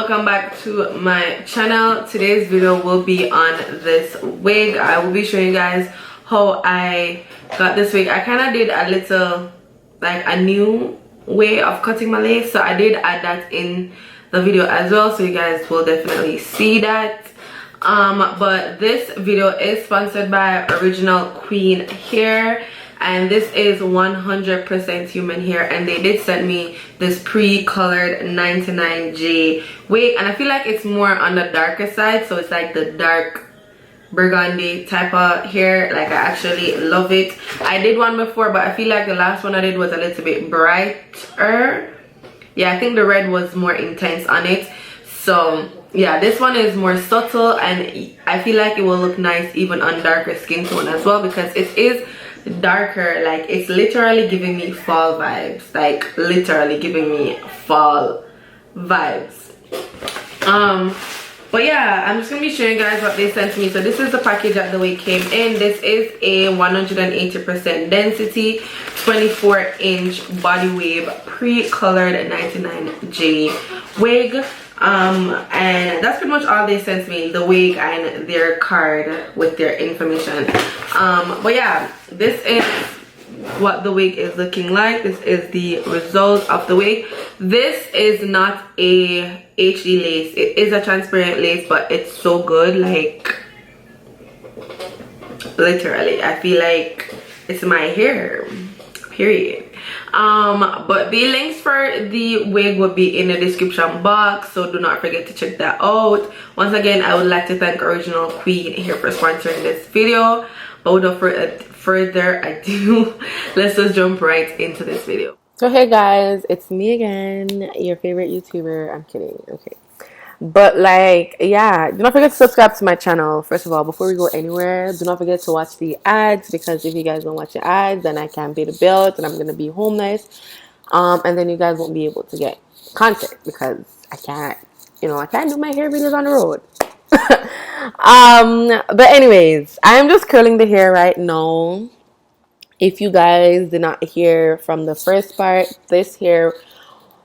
welcome back to my channel. Today's video will be on this wig. I will be showing you guys how I got this wig. I kind of did a little, like a new way of cutting my lace, so I did add that in the video as well, so you guys will definitely see that. But this video is sponsored by Original Queen Hair, and this is 100% human hair, and they did send me this pre-colored 99J wig, and I feel like it's more on the darker side, so it's like the dark burgundy type of hair. Like, I actually love it. I did one before, but I feel like the last one I did was a little bit brighter. Yeah, I think the red was more intense on it. So yeah, this one is more subtle, and I feel like it will look nice even on darker skin tone as well, because it is darker. Like, it's literally giving me fall vibes, like literally giving me fall vibes. But yeah, I'm just gonna be showing you guys what they sent me. So this is the package that the wig came in. This is a 180% density 24-inch body wave pre-colored 99J wig. And that's pretty much all they sent me, the wig and their card with their information. But yeah, this is what the wig is looking like. This is the result of the wig. This is not a HD lace, it is a transparent lace, but it's so good. Like, literally, I feel like it's my hair, period. But the links for the wig will be in the description box, so do not forget to check that out. Once again, I would like to thank Original Queen here for sponsoring this video. But without further ado, let's just jump right into this video. So hey guys, it's me again, your favorite YouTuber. I'm kidding, okay. But like, yeah, do not forget to subscribe to my channel. First of all, before we go anywhere, do not forget to watch the ads, because if you guys don't watch the ads, then I can't pay the bills and I'm gonna be homeless. And then you guys won't be able to get content, because I can't, I can't do my hair videos on the road. But anyways, I'm just curling the hair right now. If you guys did not hear from the first part, this video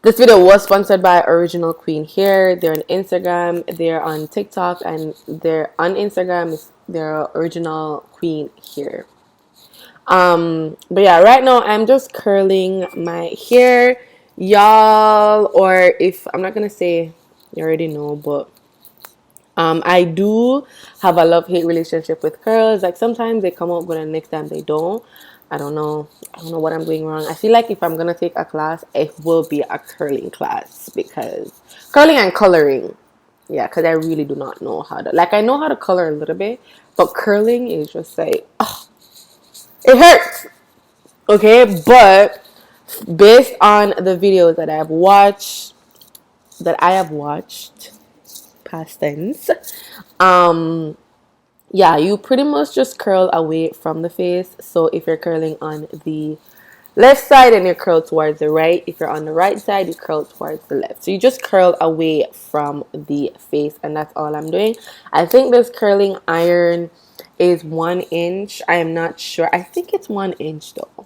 was sponsored by Original Queen Hair. They're on Instagram, they're on TikTok, and they're on Instagram, they're Original Queen Hair. But yeah, right now I'm just curling my hair, y'all. Or if I'm not gonna say, you already know, but I do have a love-hate relationship with curls. Like, sometimes they come out good and next time they don't. I don't know what I'm doing wrong. I feel like if I'm gonna take a class, it will be a curling class, because curling and coloring, yeah, because I really do not know how to, like, I know how to color a little bit, but curling is just like, oh, it hurts. Okay, but based on the videos that I have watched, past tense, yeah, you pretty much just curl away from the face. So if you're curling on the left side, and you curl towards the right. If you're on the right side, you curl towards the left. So you just curl away from the face, and that's all I'm doing. I think this curling iron is 1 inch. I am not sure. I think it's 1 inch though.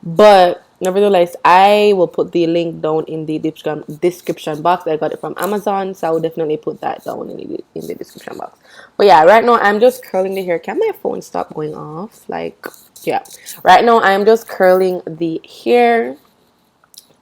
But nevertheless, I will put the link down in the description box. I got it from Amazon, so I will definitely put that down in the description box. But yeah, right now I'm just curling the hair. Can my phone stop going off? Like, yeah. Right now I'm just curling the hair,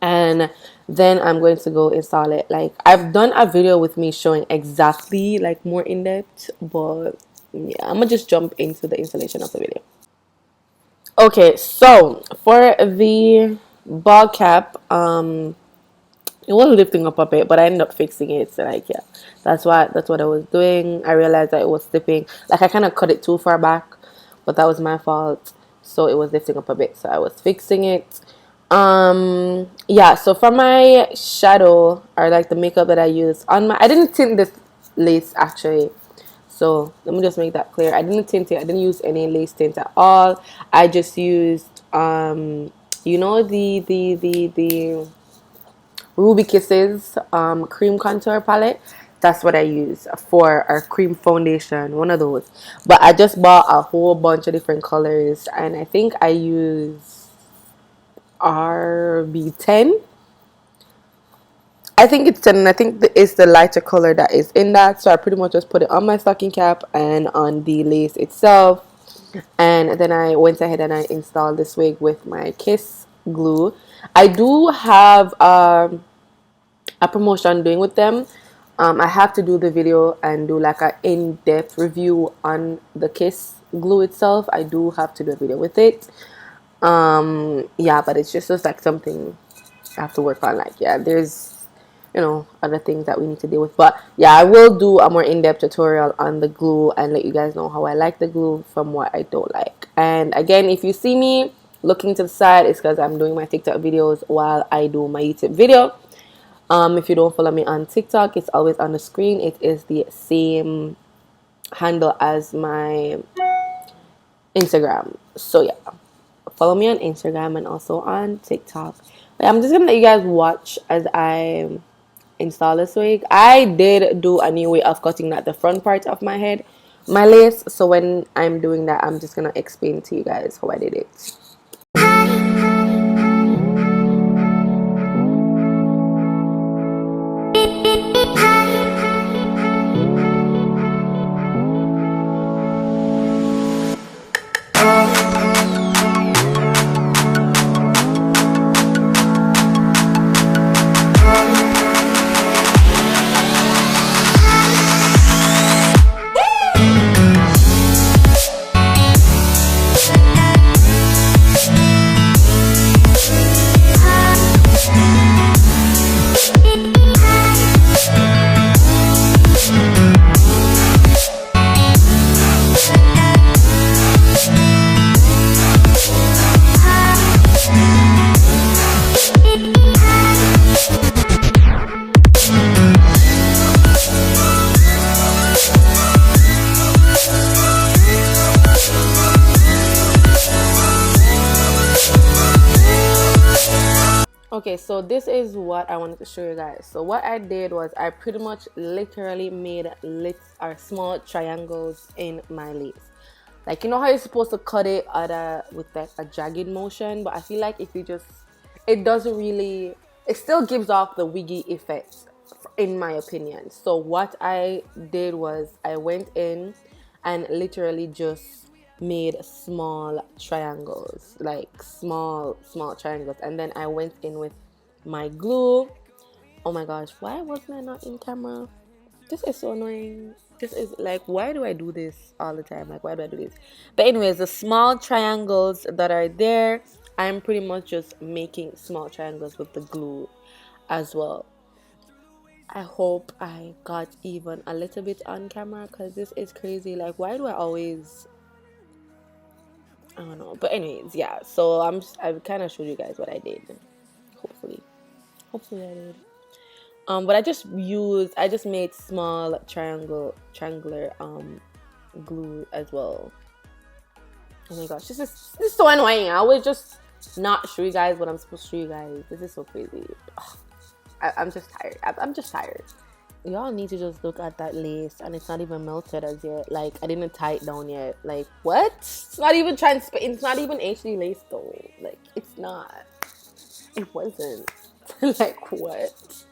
and then I'm going to go install it. Like, I've done a video with me showing exactly, like, more in depth, but yeah, I'm gonna just jump into the installation of the video. Okay, so for the ball cap, it was lifting up a bit, but I ended up fixing it. So, like, yeah, that's what I was doing. I realized that it was slipping. Like, I kind of cut it too far back, but that was my fault. So it was lifting up a bit, so I was fixing it. Yeah, so for my shadow, or like the makeup that I use on my, I didn't tint this lace actually. So let me just make that clear. I didn't tint it. I didn't use any lace tint at all. I just used the Ruby Kisses cream contour palette. That's what I use for our cream foundation, one of those. But I just bought a whole bunch of different colors, and I think I use RB10. I think it's 10, and I think it's the lighter color that is in that. So I pretty much just put it on my stocking cap and on the lace itself. And then I went ahead and I installed this wig with my Kiss glue. I do have a promotion doing with them. I have to do the video and do like an in-depth review on the Kiss glue itself. I do have to do a video with it. Yeah, but it's just like something I have to work on. Like, yeah, there's, you know, other things that we need to deal with. But yeah, I will do a more in-depth tutorial on the glue and let you guys know how I like the glue from what I don't like. And again, if you see me looking to the side, it's because I'm doing my TikTok videos while I do my YouTube video. If you don't follow me on TikTok, it's always on the screen. It is the same handle as my Instagram. So yeah, follow me on Instagram and also on TikTok. But I'm just gonna let you guys watch as I install this wig. I did do a new way of cutting that the front part of my head, my lace. So when I'm doing that, I'm just gonna explain to you guys how I did it. Okay, so this is what I wanted to show you guys. So what I did was I pretty much literally made lips or small triangles in my lace. Like, you know how you're supposed to cut it with like a jagged motion, but I feel like if you just, it doesn't really, it still gives off the wiggy effect in my opinion. So what I did was I went in and literally just made small triangles, like small triangles, and then I went in with my glue. Oh my gosh, why wasn't I not in camera? This is so annoying. This is like, why do I do this all the time? Like, why do I do this? But anyways, the small triangles that are there, I'm pretty much just making small triangles with the glue as well. I hope I got even a little bit on camera because this is crazy. Like, why do I always, I don't know. But anyways, yeah, so I've kind of showed you guys what I did. Hopefully I did. But I just made small triangular glue as well. Oh my gosh, this is so annoying. I always just not show you guys what I'm supposed to show you guys. This is so crazy. Ugh. I'm just tired. I'm just tired. Y'all need to just look at that lace, and it's not even melted as yet. Like, I didn't tie it down yet. Like, what? It's not even it's not even actually laced though. Like, it's not. It wasn't. Like, what?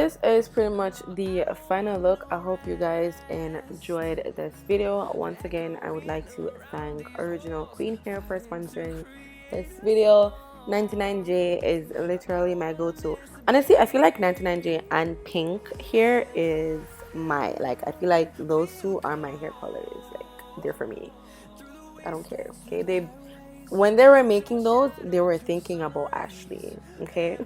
this is pretty much the final look. I hope you guys enjoyed this video. Once again, I would like to thank Original Queen Hair for sponsoring this video. 99J is literally my go-to. Honestly, I feel like 99J and pink hair is my, like, I feel like those two are my hair colors. Like, they're for me. I don't care. Okay, when they were making those, they were thinking about Ashley. Okay.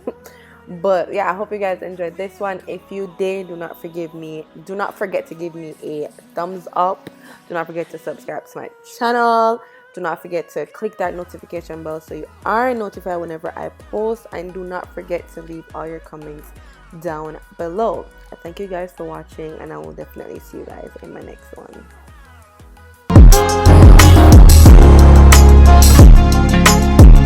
But yeah, I hope you guys enjoyed this one. If you did, do not forget to give me a thumbs up. Do not forget to subscribe to my channel. Do not forget to click that notification bell so you are notified whenever I post, and do not forget to leave all your comments down below. Thank you guys for watching, and I will definitely see you guys in my next one.